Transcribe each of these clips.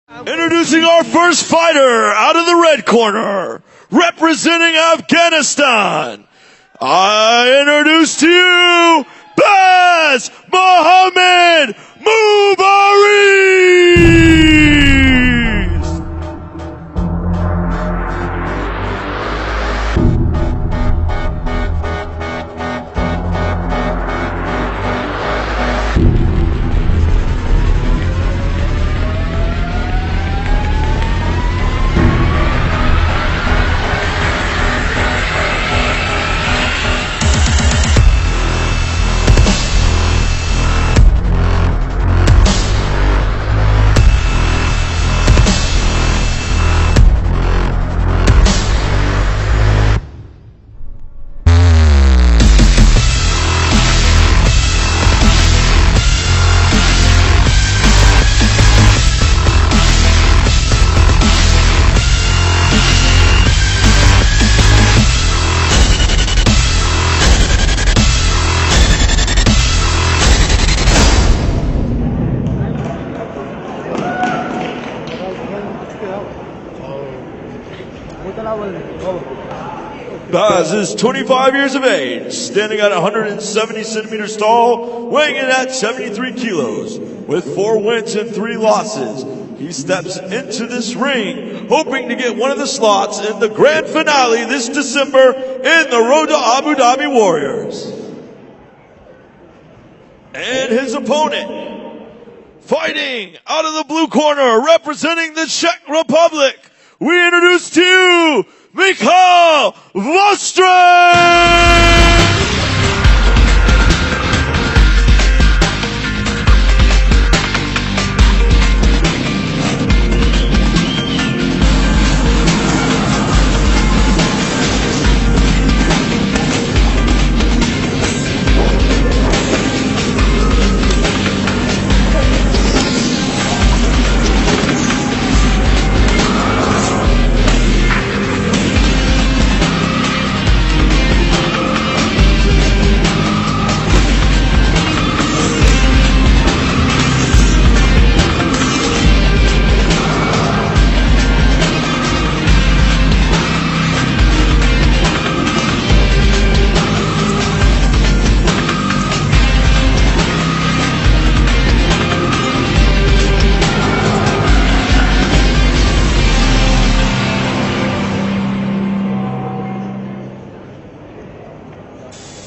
Introducing our first fighter out of the red corner, representing Afghanistan. I introduce to you, Baz Mohammed Mubarak! Baz is 25 years of age, standing at 170 centimeters tall, weighing in at 73 kilos. With 4 wins and 3 losses, he steps into this ring, hoping to get one of the slots in the grand finale this December in the Road to Abu Dhabi Warriors. And his opponent, fighting out of the blue corner, representing the Czech Republic, we introduce to you, Michal Vostrak!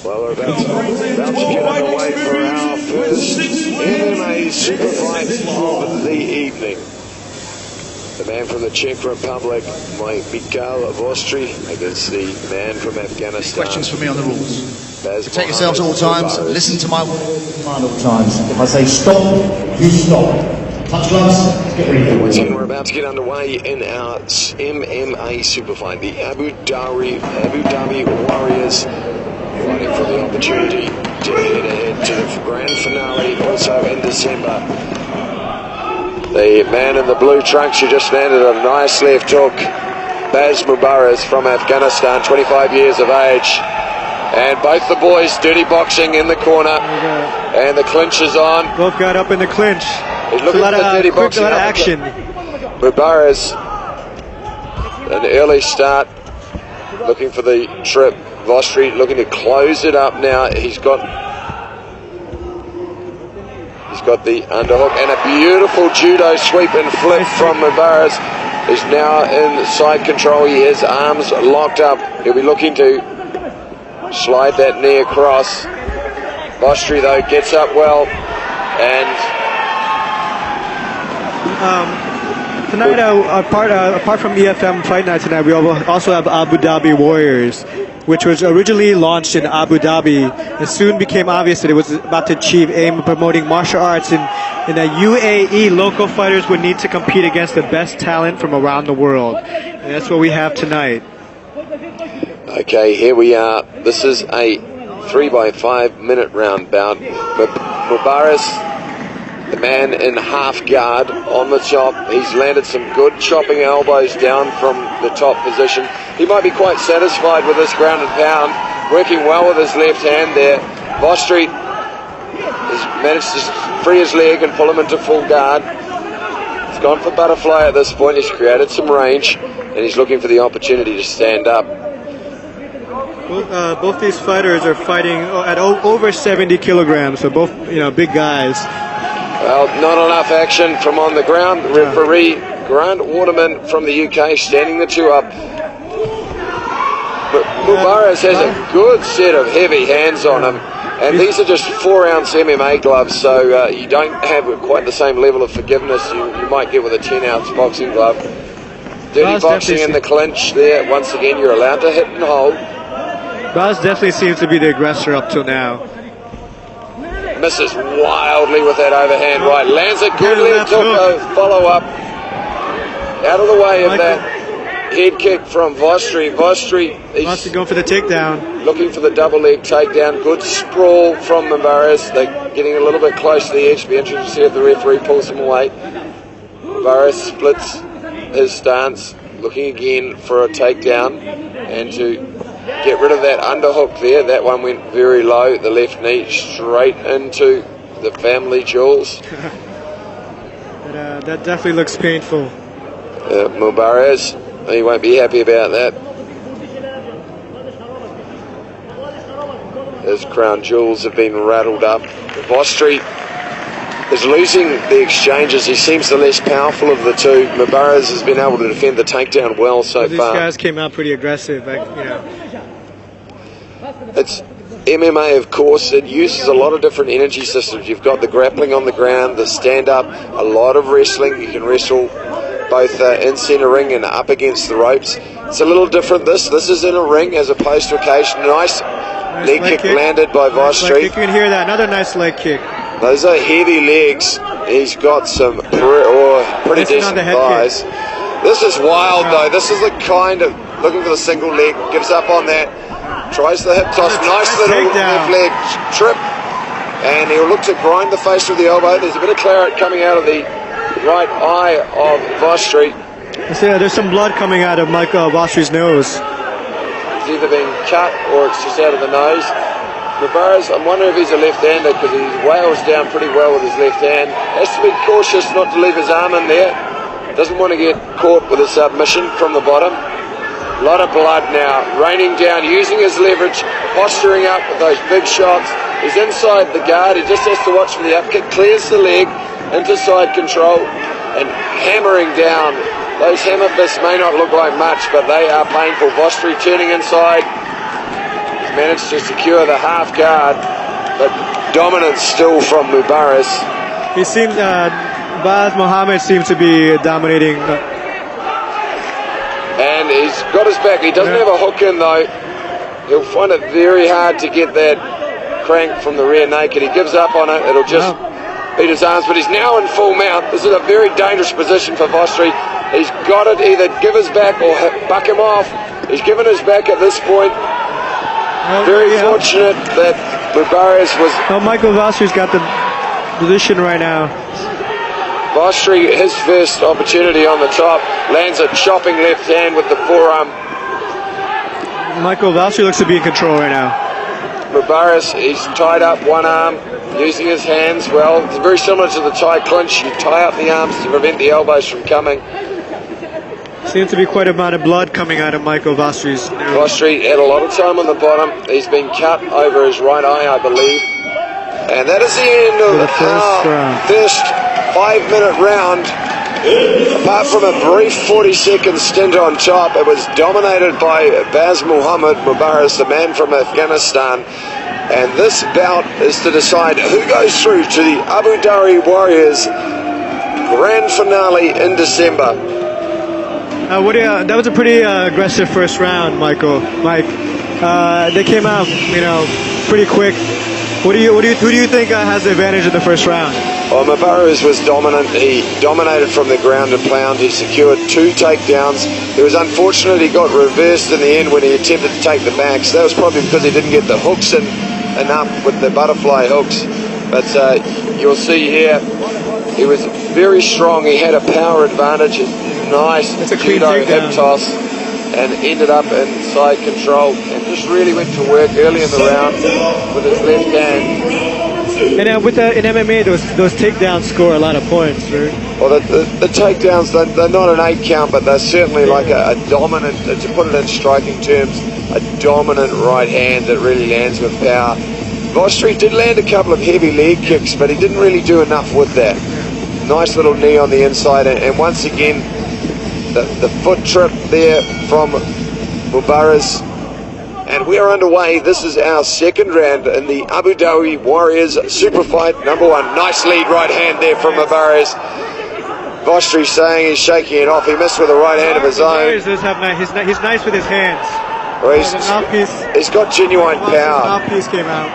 Well, we're about to get underway for our first MMA super fight of the evening. The man from the Czech Republic, Michal Vostrak, against the man from Afghanistan. Questions for me on the rules. Protect yourselves at all times. Listen to my word at all times. If I say stop, you stop. Touch gloves, get ready for it. We're about to get underway in our MMA super fight. The Abu Dhabi Warriors fighting for the opportunity to head ahead to the grand finale also in December. The man in the blue trunks who just landed a nice left hook, Baz Mohammed from Afghanistan, 25 years of age. And both the boys dirty boxing in the corner. And the clinch is on. Both got up in the clinch. He's looking for the dirty boxing. A lot of action. Mohammed, an early start, looking for the trip. Vostrak looking to close it up now. He's got the underhook and a beautiful judo sweep and flip from Mohammed. He's now in side control. He has arms locked up. He'll be looking to slide that knee across. Vostrak though gets up well, and tonight, apart from EFM Fight Night tonight, we also have Abu Dhabi Warriors, which was originally launched in Abu Dhabi. It soon became obvious that it was about to achieve aim of promoting martial arts in a UAE. Local fighters would need to compete against the best talent from around the world. And that's what we have tonight. Okay, here we are. This is a 3x5 minute round bout. Mubarak, the man in half guard on the top. He's landed some good chopping elbows down from the top position. He might be quite satisfied with this ground and pound, working well with his left hand there. Vostrak has managed to free his leg and pull him into full guard. gone for butterfly at this point. He's created some range, and he's looking for the opportunity to stand up. Both these fighters are fighting at over 70 kilograms, so both, big guys. Well, not enough action from on the ground. The referee, Grant Waterman from the UK, standing the two up. But Mubarak has a good set of heavy hands on him, and these are just 4-ounce MMA gloves, so you don't have quite the same level of forgiveness you might get with a 10-ounce boxing glove. Dirty boxing in the clinch there. Once again, you're allowed to hit and hold. Baz definitely seems to be the aggressor up till now. Misses wildly with that overhand right. Lands a good left hook, follow-up. Out of the way of that head kick from Vostri. Vostri going for the takedown. Looking for the double leg takedown. Good sprawl from Mubarak. They're getting a little bit close to the edge. Be interested to see if the referee pulls him away. Mubarak splits his stance, looking again for a takedown and to get rid of that underhook there. That one went very low. The left knee straight into the family jewels. That definitely looks painful. Mubarak, he won't be happy about that. His crown jewels have been rattled up. Vostri is losing the exchanges. He seems the less powerful of the two. Mubarak has been able to defend the takedown well so far. These guys came out pretty aggressive. It's MMA, of course. It uses a lot of different energy systems. You've got the grappling on the ground, the stand-up, a lot of wrestling. You can wrestle both in centre ring and up against the ropes. It's a little different. This is in a ring as opposed to occasion. Nice leg kick landed by Vostri. You can hear that. Another nice leg kick. Those are heavy legs. He's got some pretty decent thighs. This is wild though. This is the kind of looking for the single leg. Gives up on that. Tries the hip toss. Nice little left leg trip. And he'll look to grind the face with the elbow. There's a bit of claret coming out of the right eye of Vostri. Yeah, there's some blood coming out of Michael Vostri's nose. It's either been cut or it's just out of the nose. Mubarak, I'm wondering if he's a left-hander because he wails down pretty well with his left hand. Has to be cautious not to leave his arm in there. Doesn't want to get caught with a submission from the bottom. A lot of blood now, raining down, using his leverage, posturing up with those big shots. He's inside the guard, he just has to watch for the up kick, clears the leg into side control and hammering down. Those hammer fists may not look like much, but they are painful. Vostri turning inside. He's managed to secure the half guard, but dominance still from Mubarak. He seems, Baz Mohammed seems to be dominating. And he's got his back. He doesn't have a hook in though. He'll find it very hard to get that crank from the rear naked. He gives up on it. It'll just beat his arms, but he's now in full mount. This is a very dangerous position for Vostri. He's got it, either give his back or buck him off. He's given his back at this point. Very fortunate that Mubarak was... Michael Vostri's got the position right now. Vostri, his first opportunity on the top, lands a chopping left hand with the forearm. Michael Vostri looks to be in control right now. Mubarak, he's tied up one arm, using his hands well. It's very similar to the Thai clinch. You tie up the arms to prevent the elbows from coming. Seems to be quite a amount of blood coming out of Michael Vostri's. Vostri had a lot of time on the bottom. He's been cut over his right eye, I believe. And that is the end of our first 5-minute round. Apart from a brief 40-second stint on top, it was dominated by Baz Muhammad Mubarak, the man from Afghanistan. And this bout is to decide who goes through to the Abu Dhabi Warriors grand finale in December. That was a pretty aggressive first round, Mike. They came out, pretty quick. Who do you think has the advantage in the first round? Well, Mubarak was dominant. He dominated from the ground and pound. He secured 2 takedowns. It was unfortunate he got reversed in the end when he attempted to take the backs. That was probably because he didn't get the hooks in enough with the butterfly hooks. But you'll see here, he was very strong. He had a power advantage. Nice judo hip toss and ended up in side control and just really went to work early in the round with his left hand. And in MMA, those takedowns score a lot of points, right? Well, the takedowns, they're not an 8 count, but they're certainly like a dominant, to put it in striking terms, a dominant right hand that really lands with power. Vostri did land a couple of heavy leg kicks, but he didn't really do enough with that. Nice little knee on the inside, and once again, the foot trip there from Mubarak. And we are underway. This is our second round in the Abu Dhabi Warriors Super Fight number 1. Nice lead right hand there from Mubarak. Vostri saying he's shaking it off. He missed with a right hand of his own. He's nice with his hands. Well, he's got genuine power. Mouthpiece came out.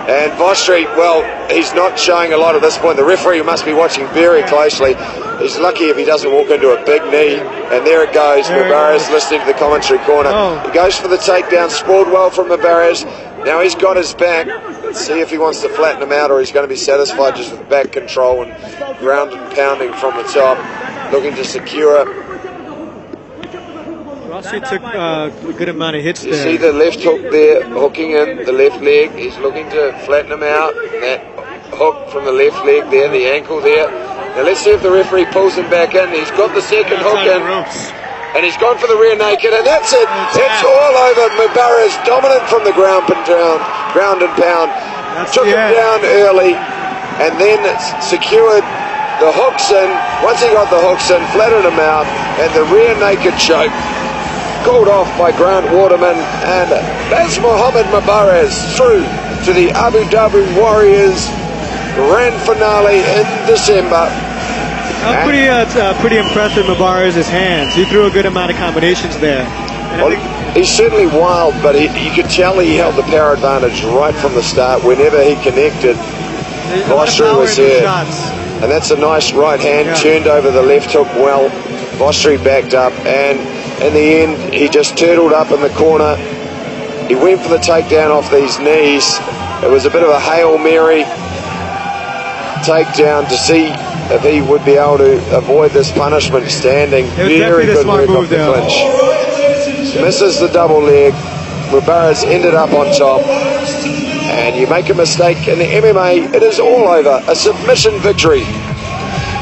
And Vostri, well, he's not showing a lot at this point. The referee must be watching very closely. He's lucky if he doesn't walk into a big knee. And there it goes. Mubarak listening to the commentary corner. He goes for the takedown. Sprawled well from Mubarak. Now he's got his back. Let's see if he wants to flatten him out or he's going to be satisfied just with back control and ground and pounding from the top. Looking to secure. Rossi took a good amount of hits there. You see the left hook there, hooking in the left leg. He's looking to flatten him out. That hook from the left leg there, the ankle there. Now let's see if the referee pulls him back in. He's got the second hook in. And he's gone for the rear naked, and that's it. It's all over. Mubarak dominant from the ground and pound. Took him down early, and then secured the hooks in. Once he got the hooks in, flattened him out, and the rear naked choke called off by Grant Waterman, and that's Mohammed Mubarak through to the Abu Dhabi Warriors grand finale in December. Pretty impressed with Mubarak's hands. He threw a good amount of combinations there. Well, he's certainly wild, but you could tell he held the power advantage right from the start. Whenever he connected, Vostri was there. And that's a nice right hand, turned over the left hook well. Vostri backed up, and in the end, he just turtled up in the corner. He went for the takedown off these knees. It was a bit of a Hail Mary takedown to see if he would be able to avoid this punishment standing. Very good work off the clinch. Misses the double leg. Mubarak ended up on top. And you make a mistake in the MMA, it is all over. A submission victory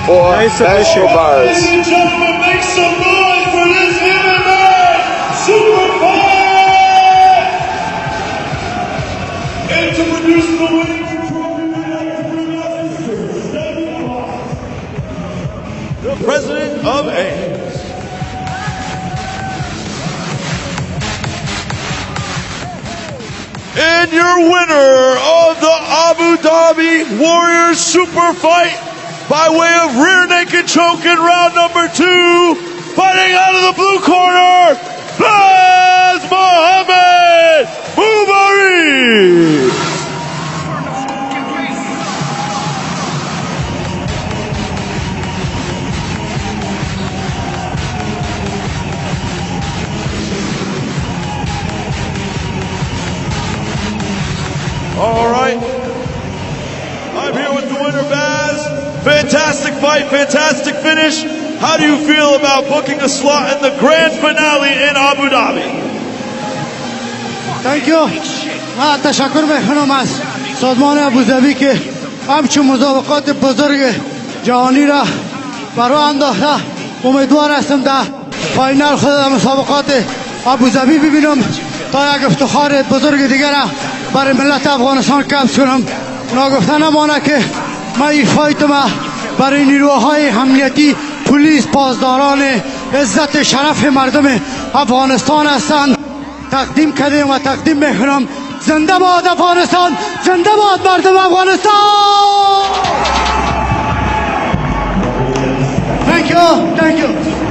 for Mubarak. Ladies and gentlemen, make some noise for this MMA Super Fight! And to produce the winning the president of AIDS. And your winner of the Abu Dhabi Warriors Super Fight by way of rear naked choke in round number 2, fighting out of the blue corner, Baz Mohammed Mubarak. All right, I'm here with the winner, Baz. Fantastic fight, fantastic finish. How do you feel about booking a slot in the grand finale in Abu Dhabi? Thank you. من تشکر میکنم از سازمان ابوظبی که همچون مسابقات بزرگ جهانی را برای انداخته. امیدوار هستم در فاینال خود مسابقات ابوظبی ببینم تا یک افتخار بزرگ دیگر برای ملت افغانستان کسب کنم. ناگفته نمانه که من این فایت ما برای نیروهای امنیتی، پلیس، پاسداران عزت شرف مردم افغانستان هستند تقدیم کردیم و تقدیم میکنم. زنده باد افغانستان، زنده باد مردم افغانستان. Thank you.